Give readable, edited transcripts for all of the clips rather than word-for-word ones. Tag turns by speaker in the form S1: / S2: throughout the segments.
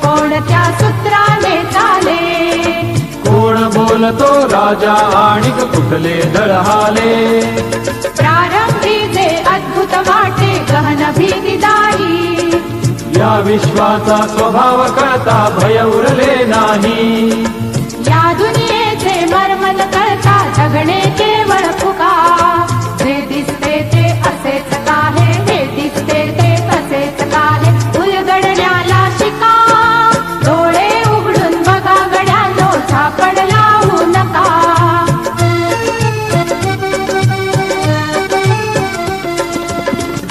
S1: कोणत्या सूत्राने चाले?
S2: कोण बोलतो राजा आणिक कुठले दळहाले?
S1: प्रारंभी जे अद्भुत वाटे गहन भीतीदायी,
S2: या विश्वाचा स्वभाव कळता भय उरले नाही.
S1: या दुनियेचे मर्म न कळता जगणे केवळ फुका. जे दिसते ते असेच काहे, हे दिसते ते असेच काहे, उलगडण्याला शिका. डोळे उघडून बघा गड्यानो, झापड लावू नका.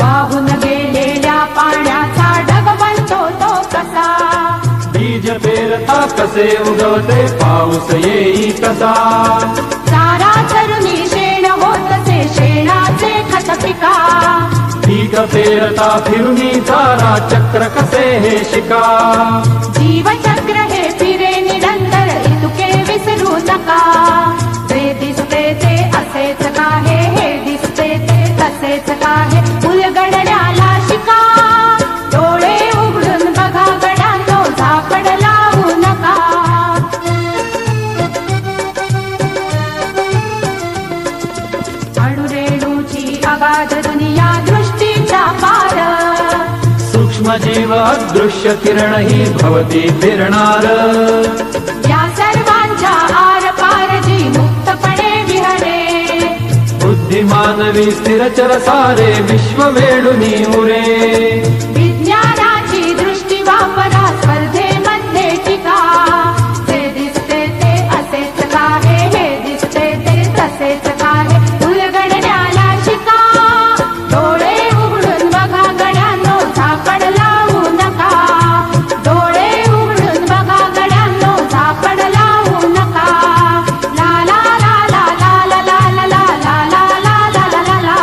S1: वाहून गेलेल्या पाण्याचा ढग बनतो तो कसा?
S2: बीज पेरता कसे उगवते पाऊस येई कसा?
S1: चारा चरुणी शेण होतसे शेणाचे खत पिका.
S2: पीक पेरता फिरुनी चारा चक्र कसे हे शिका?
S1: जीवचक्र हे फिरे निरंतर, इतुके विसरू नका. जे दिसते ते असेच काहे, हे दिसते ते तसेच काहे, उलगडण्याला शिका. डोळे उघडून बघा गड्यांनो, झापड लावू नका. अणुरेणूची अगाध दुनिया दृष्टीच्या पार,
S2: सूक्ष्म जीव अदृश्य किरण ही भवती फिरणार.
S1: या सर्वांच्या आर पार जी मुक्तपणे विहरे.
S2: बुद्धिमानवी स्थिरचर सारे विश्व वेडुनी उरे.
S1: विज्ञानाची दृष्टी वापरा, स्पर्धेमध्ये टिका. जे दिसते ते असेच काहे, हे दिसते ते तसेच काहे, उलगडण्याला शिका. डोळे उघडून बघा गड्यांनो, झापड लावू नका. डोळे उघडून बघा गड्यांनो, झापड लावू नका. ला ला ला ला ला ला ला ला ला ला ला ला ला ला ला.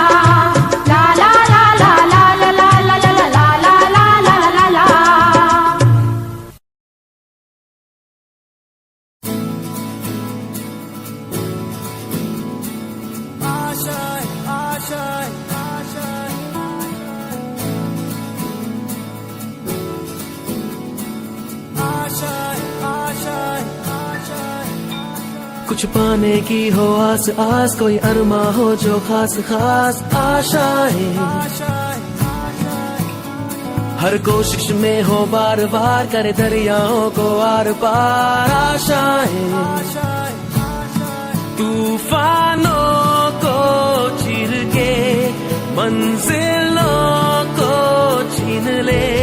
S1: ला ला ला ला ला ला ला ला ला ला ला ला ला ला ला.
S3: कुछ पाने की हो आस आस, कोई अरमा हो जो खास खास आशाएं. हर कोशिश में हो बार बार, करे दरियाओं को आर पार आशाएं. तूफानों को चीर के मंजिलों को छीन ले.